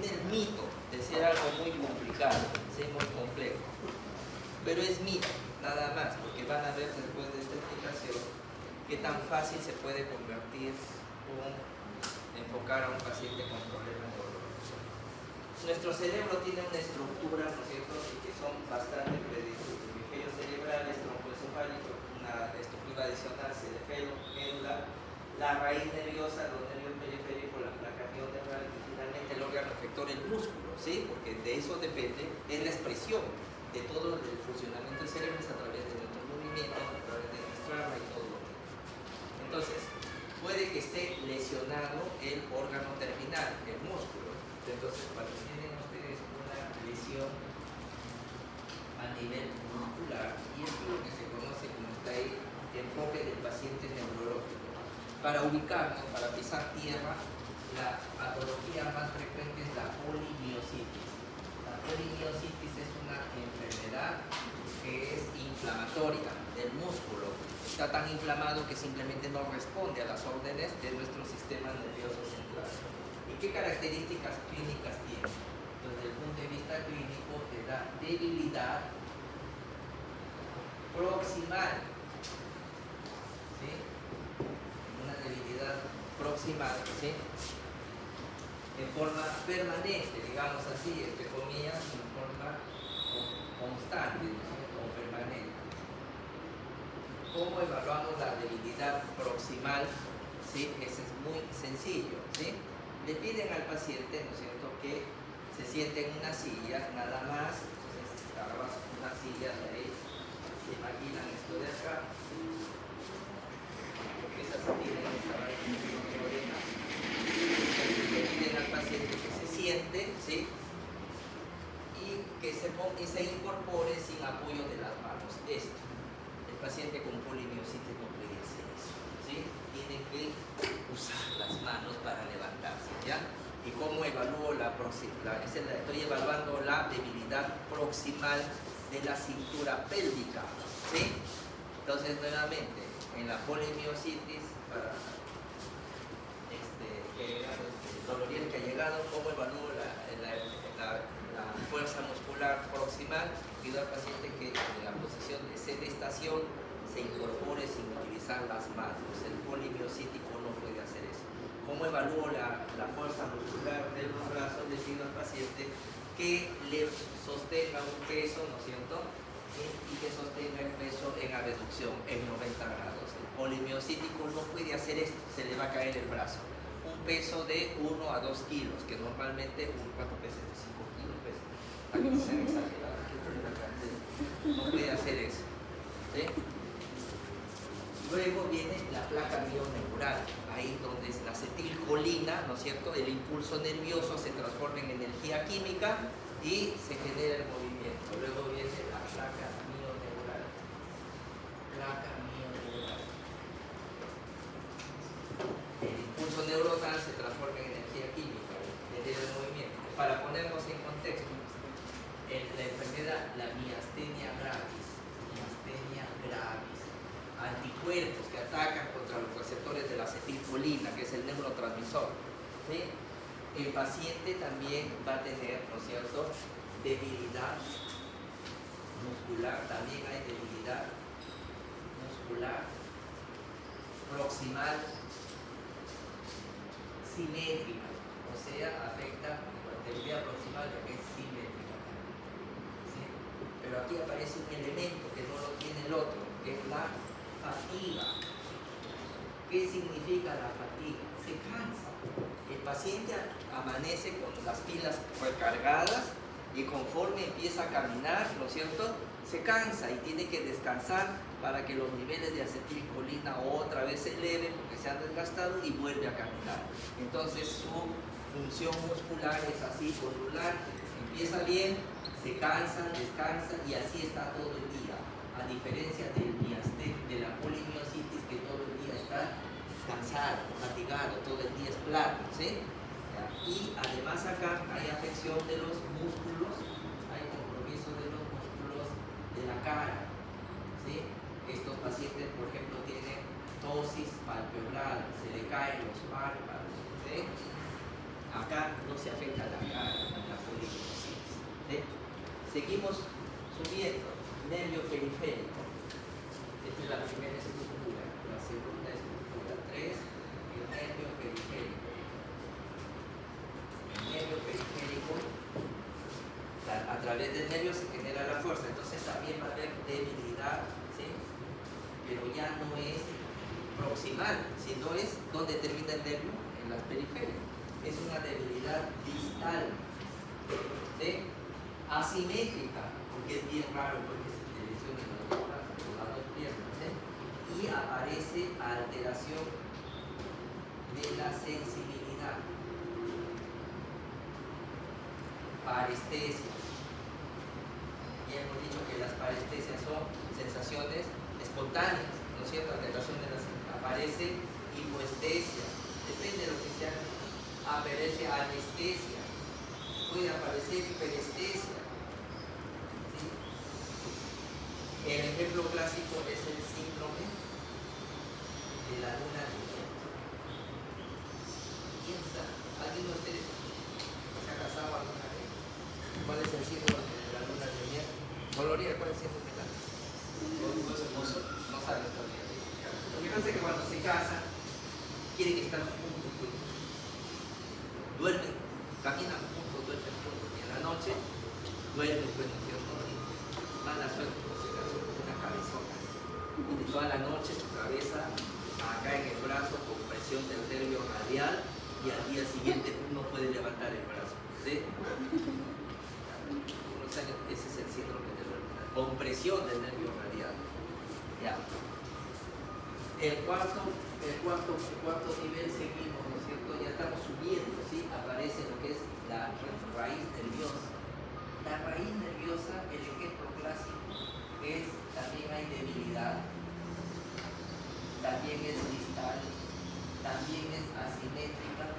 tiene el mito de ser algo muy complicado, ser muy complejo. Pero es mito, nada más, porque van a ver después de esta explicación qué tan fácil se puede convertir enfocar a un paciente con problemas neurológicos. Nuestro cerebro tiene una estructura, ¿no es cierto?, que son bastante predecibles. Hemisferio cerebral, troncoencefálico, una estructura adicional, cerebelo, médula, la raíz nerviosa, los nervios periféricos, la placa neuronal y finalmente el órgano efector, el músculo, ¿sí? Porque de eso depende, es la expresión de todo el funcionamiento del cerebro a través de nuestros movimientos, a través de nuestra alma y todo lo demás. Entonces, puede que esté lesionado el órgano terminal, el músculo. Entonces, cuando tienen ustedes una lesión a nivel muscular, y esto es lo que se conoce como está ahí, enfoque del paciente neurológico. Para ubicarnos, para pisar tierra, la patología más frecuente es la polimiositis. La polimiositis es una enfermedad que es inflamatoria del músculo. Está tan inflamado que simplemente no responde a las órdenes de nuestro sistema nervioso central. ¿Y qué características clínicas tiene? Desde el punto de vista clínico, te da debilidad proximal, ¿sí? Una debilidad proximal, ¿sí? En forma permanente, digamos así, entre comillas, en forma constante, ¿sí? O permanente. ¿Cómo evaluamos la debilidad proximal? ¿Sí? Eso es muy sencillo, ¿sí? Le piden al paciente, ¿no es cierto?, que se siente en una silla, nada más. Entonces, agarras una silla de ahí, se imaginan esto de acá, porque esas tienen esta oreja. Le piden al paciente que se siente, ¿sí?, y que se incorpore sin apoyo de las manos. Esto. El paciente con polimiositis no puede hacer eso, ¿sí? Tiene que usar las manos para levantarse, ¿ya? ¿Y cómo evalúo estoy evaluando la debilidad proximal de la cintura pélvica, ¿sí? Entonces, nuevamente, en la polimiositis, para el doloriente que ha llegado, ¿cómo evalúo la fuerza muscular proximal? Pido al paciente que en la posición de sedestación se incorpore sin utilizar las manos. El polimiosítico no puede hacer eso. ¿Cómo evalúo la fuerza muscular de los brazos? Le pido al paciente que le sostenga un peso, ¿no es cierto?, y que sostenga el peso en abducción en 90 grados. El polimiosítico no puede hacer esto, se le va a caer el brazo. Un peso de 1 a 2 kilos, que normalmente ¿cuánto pesa? 5 kilos pesa. Aquí se han exagerado. No puede hacer eso, ¿sí? Luego viene la placa mioneural, ahí donde es la acetilcolina, ¿no es cierto? El impulso nervioso se transforma en energía química y se genera el movimiento. Luego viene la placa mioneural. Placa mioneural. El impulso neuronal se transforma en energía química, genera el movimiento. Para ponernos en contexto, la enfermedad, la miastenia gravis, anticuerpos que atacan contra los receptores de la acetilcolina, que es el neurotransmisor, ¿sí? El paciente también va a tener, ¿no es cierto?, debilidad muscular, también hay debilidad muscular proximal simétrica, o sea, afecta la debilidad proximal que es simétrica, ¿sí? Pero aquí aparece un elemento que no lo tiene el otro, que es la fatiga. ¿Qué significa la fatiga? Se cansa. El paciente amanece con las pilas recargadas y conforme empieza a caminar, ¿no es cierto?, se cansa y tiene que descansar para que los niveles de acetilcolina otra vez se eleven porque se han desgastado y vuelve a caminar. Entonces su función muscular es así, ondulante. Empieza bien, se cansa, descansa y así está todo el día. A diferencia de la polimiositis, que todo el día está cansado, fatigado, todo el día es plano, ¿sí? Y además acá hay afección de los músculos, hay compromiso de los músculos de la cara, ¿sí? Estos pacientes, por ejemplo, tienen ptosis palpebral, se le caen los párpados, ¿sí? Acá no se afecta la cara, la polinesis. ¿Sí? Seguimos subiendo. Nervio periférico. Esta es la primera estructura. La segunda estructura. 3. El nervio periférico. El nervio periférico, a través del nervio se genera la fuerza. Entonces también va a haber debilidad, ¿sí? Pero ya no es proximal, sino es donde termina el nervio, en las periferias. Es una debilidad distal, ¿sí? Asimétrica, porque es bien raro porque se lesiona en las brazos o las dos piernas, ¿sí? Y aparece alteración de la sensibilidad, parestesias. Ya hemos dicho que las parestesias son sensaciones espontáneas, ¿no es cierto? Alteración de la sensibilidad. Aparece hipoestesia, depende de lo que sea. Aparece anestesia, puede aparecer hiperestesia. ¿Sí? El ejemplo clásico es el síndrome de la luna de miel. ¿Quién sabe? ¿Alguien de ustedes se ha casado alguna vez? ¿Cuál es el síndrome de la luna de miel? Gloria, ¿cuál es el síndrome de la luna de miel? No sabes todavía. Lo que pasa es que cuando se casan, quieren estar juntos, pues. Duermen, caminan juntos, duermen juntos. Y en la noche, duermen, pues, ¿no es cierto? Y mala suerte, por si acaso, una cabezona. Y toda la noche su cabeza acá en el brazo con presión del nervio radial y al día siguiente uno puede levantar el brazo. ¿Sí? Unos años, ese es el síndrome de la compresión del nervio radial. Ya. El cuarto nivel seguimos, ¿no es cierto? Ya estamos subiendo, ¿sí? Aparece lo que es la raíz nerviosa. La raíz nerviosa, el ejemplo clásico es, también hay debilidad, también es distal, también es asimétrica,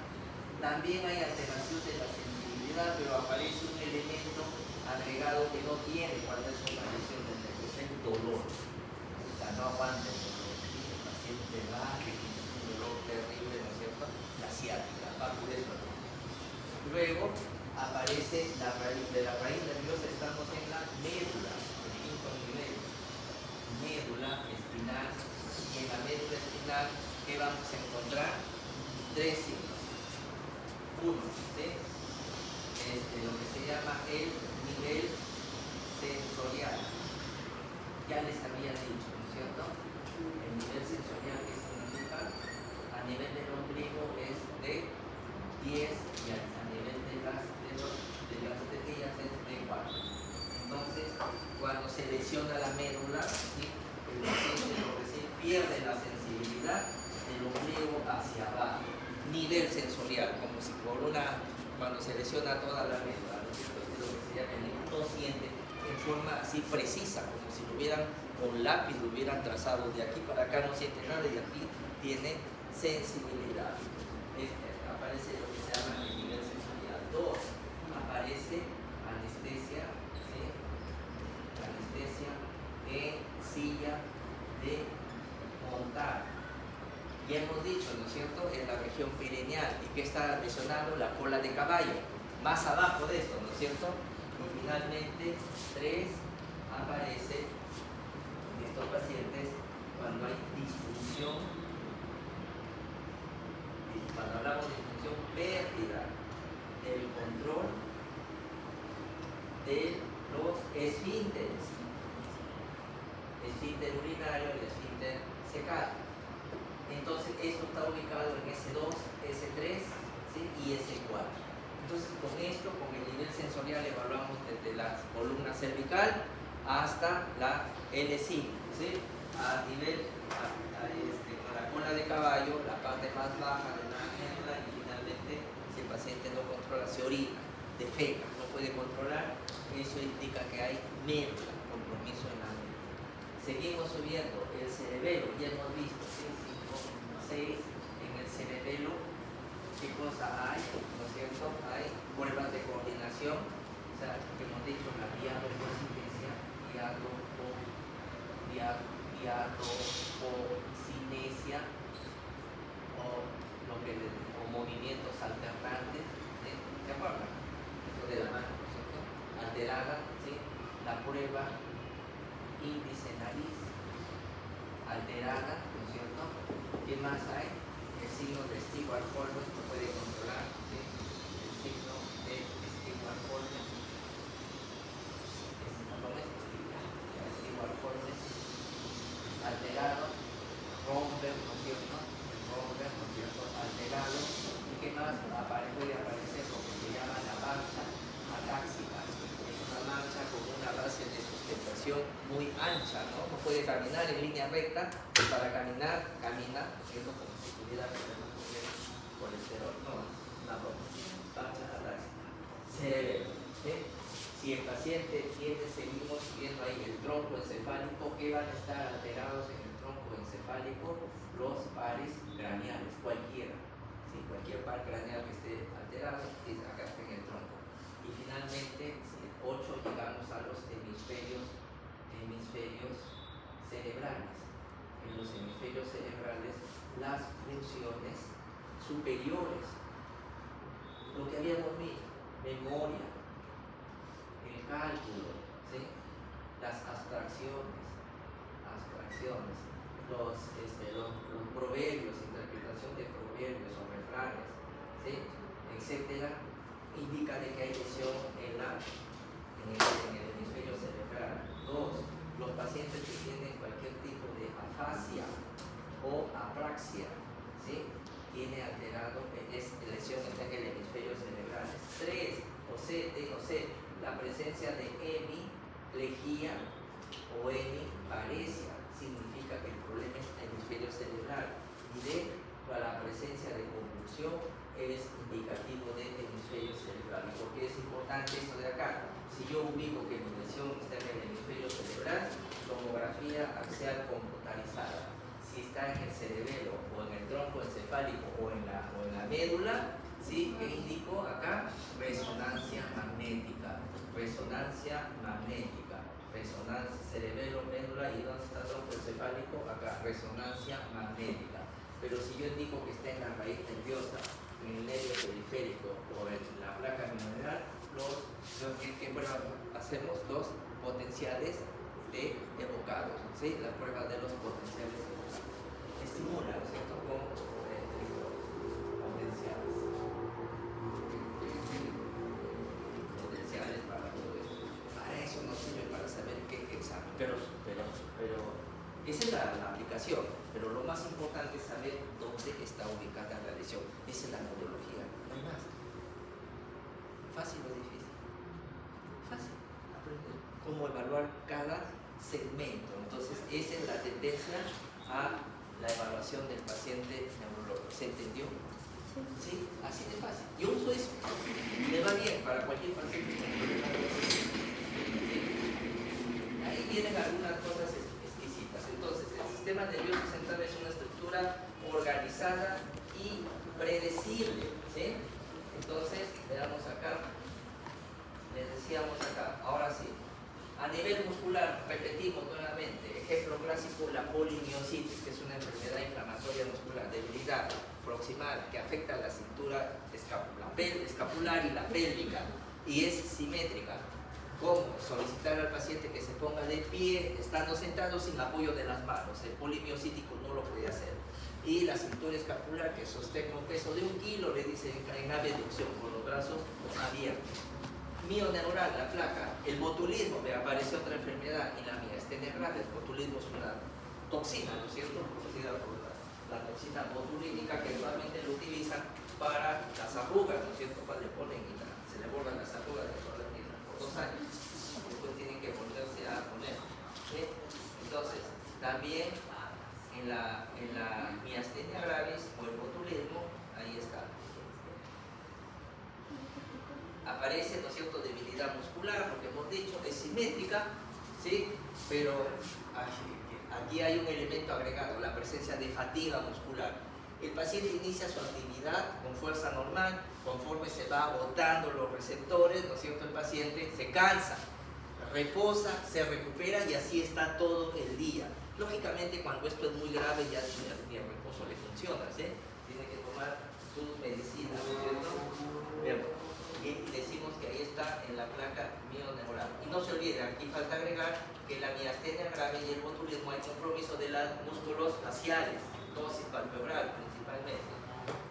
también hay alteración de la sensibilidad, pero aparece un elemento agregado que no tiene cuando es una lesión del nervio, es el dolor. O sea, no aguanta el dolor. El va, que tiene un dolor terrible, ¿no es cierto? La ciática, va por eso. Luego aparece la raíz, de la raíz nerviosa estamos en la médula, el quinto nivel, médula espinal, y en la médula espinal, ¿qué vamos a encontrar? 3 signos. Uno, ¿sí? Lo que se llama el nivel sensorial. Ya les había dicho, ¿no es cierto? El nivel sensorial que significa a nivel del ombligo es de 10 y a nivel de las tetillas es de 4. Entonces, cuando se lesiona la médula, ¿sí? El paciente pierde la sensibilidad del ombligo hacia abajo. Nivel sensorial, como si cuando se lesiona toda la médula, ¿no? Esto es lo que se llama, uno siente en forma así precisa, como si lo hubieran con lápiz lo hubieran trazado, de aquí para acá no siente nada y aquí tiene sensibilidad. Aparece lo que se llama el nivel sensorial. 2, aparece anestesia, ¿sí? Anestesia en silla de montar. Ya hemos dicho, ¿no es cierto?, en la región perineal, y que está lesionando la cola de caballo, más abajo de esto, ¿no es cierto? Y finalmente, 3, aparece estos pacientes cuando hay disfunción, cuando hablamos de disfunción, pérdida del control de los esfínteres, esfínter urinario y esfínter secal. Entonces esto está ubicado en S2, S3, ¿sí? Y S4. Entonces con esto, con el nivel sensorial, evaluamos desde la columna cervical hasta la L5, ¿sí? A nivel, con la cola de caballo, la parte más baja de la médula, y finalmente, si el paciente no controla, se orina, defeca, no puede controlar, eso indica que hay médula, compromiso en la médula. Seguimos subiendo el cerebelo, ya hemos visto, ¿sí? 5, 6, en el cerebelo, ¿qué cosa hay? ¿No es cierto? Hay pruebas de coordinación, o sea, que hemos dicho, la diadococinesia, diadococinesia, o movimientos alternantes, prueba índice nariz alterada, ¿no es cierto? ¿Qué más hay? El signo de Stewart-Holmes lo puede controlar, ¿sí? El signo de Stewart-Holmes. Stewart-Holmes alterado, Romberg, ¿no es cierto? Romberg, ¿no es cierto? Alterado. ¿Y qué más? Puede aparecer lo que se llama la marcha atáxica. Es una marcha con una base de sustentación muy ancha, ¿no? No puede caminar en línea recta, pues para caminar, camina, ¿no es cierto? Como si tuviera colesterol, no, una marcha atáxica. Cerebelo, ¿sí? Si el paciente seguimos viendo ahí el tronco encefálico, ¿qué van a estar alterados en el tronco encefálico? Los pares craneales, cualquiera. ¿Sí? Cualquier par craneal que esté alterado, acá está en el tronco. Y finalmente, 8, llegamos a los hemisferios cerebrales. En los hemisferios cerebrales, las funciones superiores, lo que habíamos visto, memoria, el cálculo, ¿sí? Las abstracciones, los proverbios, interpretación de proverbios o refranes, ¿sí? Etcétera, indica de que hay lesión en el hemisferio cerebral. 2. Los pacientes que tienen cualquier tipo de afasia o apraxia, ¿sí? Tiene alterado, es lesión en el hemisferio cerebral. 3. La presencia de hemiplegia o hemiparesia significa que el problema es el hemisferio cerebral. Y la presencia de convulsión es indicativo del hemisferio cerebral. ¿Y por qué es importante esto de acá? Si yo ubico que mi lesión está en el hemisferio cerebral, tomografía axial computarizada. Si está en el cerebelo o en el tronco encefálico o en la médula, ¿sí? ¿Qué indico acá? Resonancia magnética. Resonancia cerebelo, médula, y ¿dónde está el tronco encefálico? Acá, resonancia magnética. Pero si yo indico que está en la raíz nerviosa, en el nervio periférico o en la placa neuronal, hacemos los potenciales de evocados, ¿sí? La prueba de los potenciales evocados. Estimula, ¿no es cierto? Con potenciales para todo esto. Para eso nos sirve para saber qué examen. Pero esa es la aplicación. Pero lo más importante es saber dónde está ubicada la lesión. Esa es la neurología, no hay más. ¿Fácil o difícil? Fácil. Aprender cómo evaluar cada segmento. Entonces, esa es la tendencia a la evaluación del paciente neurológico. ¿Se entendió? Sí, así de fácil. Yo uso eso. Le va bien para cualquier paciente. Ahí vienen algunas cosas exquisitas. Entonces, el sistema nervioso central es una estructura organizada y predecible, ¿sí? Entonces, veamos acá. Les decíamos acá, ahora sí. A nivel muscular, repetimos nuevamente, ejemplo clásico, la polimiositis, que es una enfermedad inflamatoria muscular, debilidad proximal que afecta a la cintura escapular y la pélvica, y es simétrica. ¿Cómo? Solicitar al paciente que se ponga de pie, estando sentado sin apoyo de las manos. El polimiosítico no lo puede hacer. Y la cintura escapular, que sostenga un peso de 1 kilo, le dicen en abducción, con los brazos abiertos. Mioneural, la placa. El botulismo, me apareció otra enfermedad y la mía es tener grave. El botulismo es una toxina, ¿no es cierto? Producida por la toxina botulínica, que normalmente lo utilizan para las arrugas, ¿no es cierto? Cuando le ponen y se le borran las arrugas de toda la vida por 2 años. Después tienen que volverse a poner. ¿Sí? Entonces, también en la miastenia gravis o el botulismo, ahí está. Aparece, ¿no es cierto?, debilidad muscular, lo que hemos dicho, es simétrica, ¿sí? Pero aquí hay un elemento agregado, la presencia de fatiga muscular. El paciente inicia su actividad con fuerza normal, conforme se va agotando los receptores, ¿no es cierto?, el paciente se cansa, reposa, se recupera y así está todo el día. Lógicamente, cuando esto es muy grave, ya ni el reposo le funciona, ¿sí? Tiene que tomar sus medicinas, ¿no es cierto? Bien. Y decimos que ahí está está en la placa mioneural. Y no se olviden, aquí falta agregar que la miastenia grave y el botulismo hay compromiso de los músculos faciales, dosis palpebral principalmente.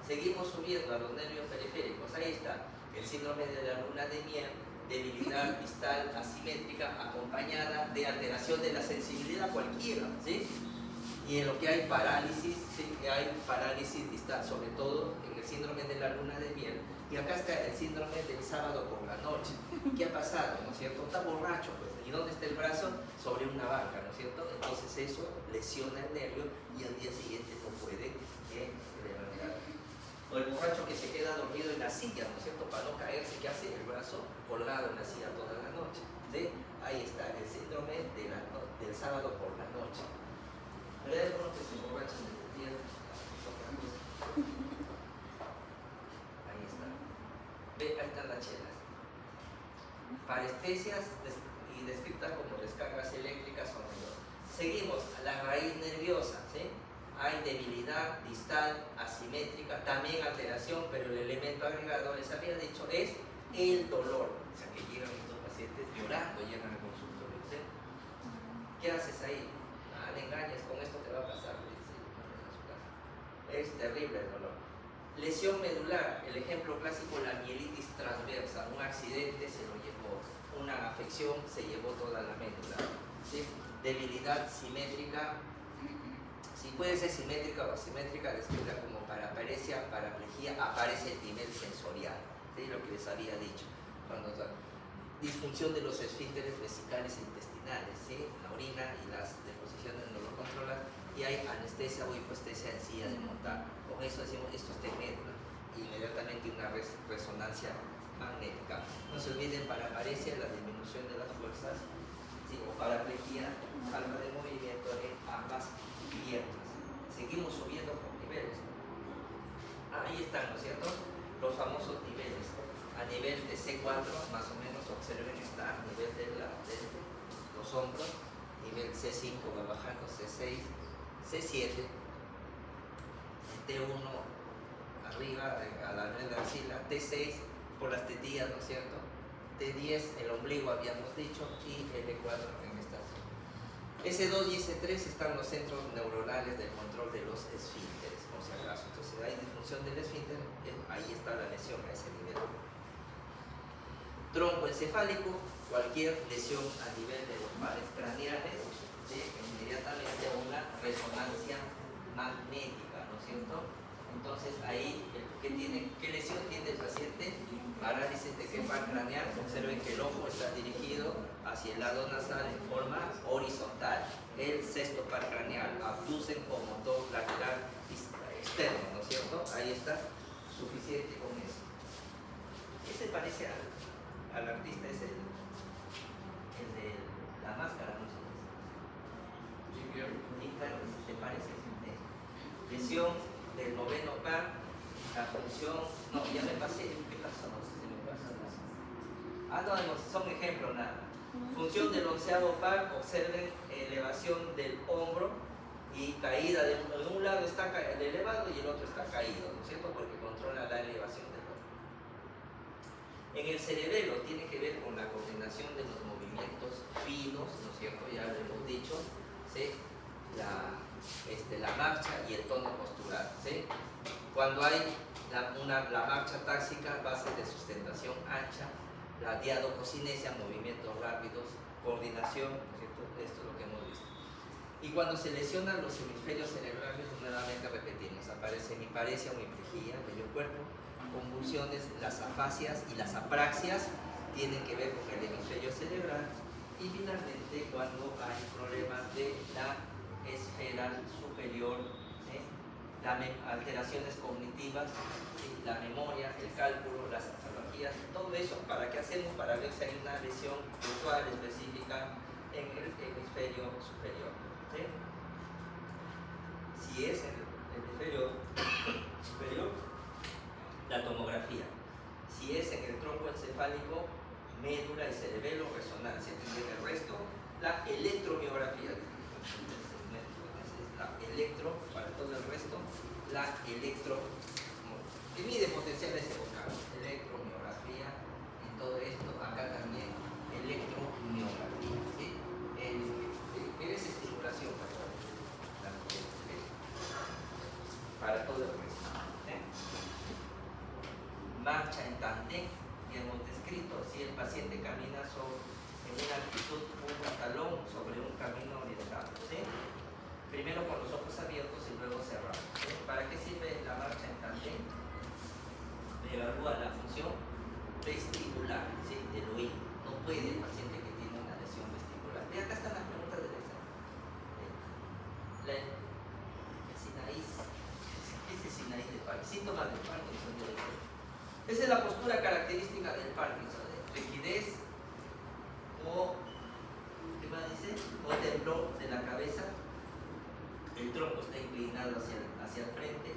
Seguimos subiendo a los nervios periféricos. Ahí está el síndrome de la luna de miel, debilidad distal asimétrica acompañada de alteración de la sensibilidad cualquiera, ¿sí? Y en lo que hay parálisis, ¿sí? Hay parálisis distal, sobre todo en el síndrome de la luna de miel. Y acá está el síndrome del sábado por la noche. ¿Qué ha pasado? ¿No es cierto? Está borracho, pues. ¿Y dónde está el brazo? Sobre una banca, ¿no es cierto? Entonces eso lesiona el nervio y al día siguiente no puede levantar. O el borracho que se queda dormido en la silla, ¿no es cierto? Para no caerse, ¿qué hace? El brazo colgado en la silla toda la noche, ¿sí? Ahí está el síndrome del sábado por la noche. Pero hay algunos que se emborrachan de tierra. Ahí está. Ve, ahí están las chelas. Parestesias y descritas como descargas eléctricas o no. Seguimos a la raíz nerviosa, ¿sí? Hay debilidad distal, asimétrica, también alteración, pero el elemento agregado, les había dicho, es el dolor. O sea, que llegan estos pacientes llorando, llegan al consultorio, ¿sí? ¿Qué haces ahí? Ah, le engañes, con esto te va a pasar, ¿sí? Es terrible el dolor. Lesión medular, el ejemplo clásico, la mielitis transversa, un accidente se lo llevó, una afección se llevó toda la médula, ¿sí? Debilidad simétrica, si puede ser simétrica o asimétrica, descrita como paraparesia, paraplegia, aparece el nivel sensorial, ¿sí? Lo que les había dicho, cuando disfunción de los esfínteres vesicales e intestinales, ¿sí? La orina y las deposiciones no lo controlan, y hay anestesia o hipoestesia en silla de montar. Con eso decimos, esto está en médula, inmediatamente una resonancia magnética. No se olviden, paraparesia, la disminución de las fuerzas, ¿sí? O paraplegia, falta de movimiento en ambas piernas. Seguimos subiendo por niveles. Ahí están, ¿no es cierto? Los famosos niveles. A nivel de C4, más o menos, observen, está a nivel de los hombros. Nivel C5 va bajando, C6, C7, T1 arriba, a la nivel de la axila, T6 por las tetillas, ¿no es cierto? T10, el ombligo habíamos dicho, y L4 en esta zona. S2 y S3 están los centros neuronales del control de los esfínteres, por si acaso. Entonces hay disfunción del esfínter, ahí está la lesión a ese nivel. Troncoencefálico, cualquier lesión a nivel de los pares craneales, ¿sí? Inmediatamente una resonancia magnética, ¿no es cierto? Entonces ahí, ¿qué lesión tiene el paciente? Parálisis de quefal craneal. Observen que el ojo está dirigido hacia el lado nasal en forma horizontal. El sexto par craneal, abducen o motor lateral externo, ¿no es cierto? Ahí está, suficiente con eso. ¿Qué se parece al artista? Es el de la máscara, ¿no? Y claro, ¿se parece? Lesión del noveno par, la función, no, ya me pasé, ¿qué pasó? No sé si me pasa. No, son ejemplos nada. Función del onceavo par, observen elevación del hombro y caída de un lado está elevado y el otro está caído, ¿no es cierto? Porque controla la elevación del hombro. En el cerebelo tiene que ver con la coordinación de los movimientos finos, ¿no es cierto? Ya lo hemos dicho, ¿sí? La marcha y el tono postural, ¿sí? Cuando hay la marcha táxica, base de sustentación ancha, la diadococinesia, movimientos rápidos, coordinación, ¿no es cierto? Esto es lo que hemos visto. Y cuando se lesionan los hemisferios cerebrales, nuevamente repetimos, aparece hemiparesia o hemiplegia, medio cuerpo, convulsiones, las afasias y las apraxias tienen que ver con el hemisferio cerebral, y finalmente cuando hay problemas de la esfera superior, ¿sí? Alteraciones cognitivas, ¿sí? La memoria, el cálculo, las patologías, todo eso, ¿para qué hacemos? Para ver si hay una lesión puntual específica en el hemisferio superior, ¿sí? Si es en el hemisferio superior, la tomografía. Si es en el tronco encefálico, médula y cerebelo, resonancia. Y en el resto, la electromiografía. Para todo el resto, la que mide potenciales evocados, electromiografía, y todo esto a tandem que hemos descrito. Si el paciente camina en una actitud un talón sobre un camino orientado, ¿sí? Primero con los ojos abiertos y luego cerrados, ¿sí? ¿Para qué sirve la marcha en tandem? Evalúa la función vestibular, ¿sí? Del oído. No puede el paciente que tiene una lesión vestibular. Y acá están las preguntas del examen. El Sinaís. ¿Qué es el Sinaís del Parkinson? Síntomas del Parkinson. Esa es la postura característica del Parkinson, ¿eh? Rigidez o, ¿qué más dice? O temblor de la cabeza. El tronco está inclinado hacia el frente.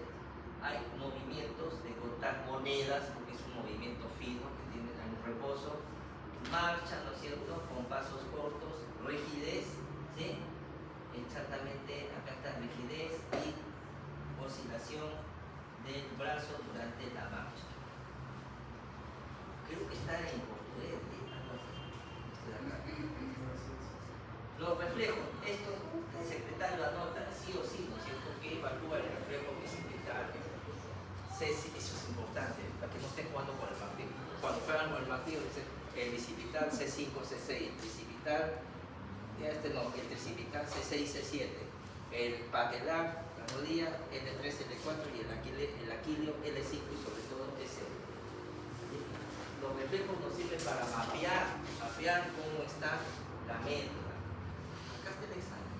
Hay movimientos de contar monedas, porque es un movimiento fino que tiene en reposo. Marcha, ¿no es cierto?, con pasos cortos. Rigidez, ¿sí? Exactamente, acá está rigidez y oscilación del brazo durante la marcha. Creo que está en portugués, algo así. Los reflejos, esto el secretario anota sí o sí, ¿no es cierto?, que evalúa el reflejo bicipital. Eso es importante, para que no estén jugando con el martillo. Cuando juegan con el martillo, dice el bicipital C5, C6, el tricipital, el tricipital C6, C7, el patelar, la rodilla, L3, L4 y el aquilio L5 y sobre todo S1. Los reflejos nos sirven para mapear cómo está la médula. Acá está el examen.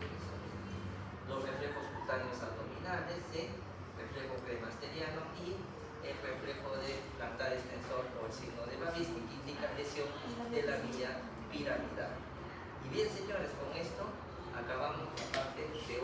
Los reflejos cutáneos abdominales, ¿sí? Reflejo premasteriano y el reflejo de plantar extensor o el signo de Babinski, que indica lesión de la vía piramidal. Y bien, señores, con esto acabamos la parte teórica.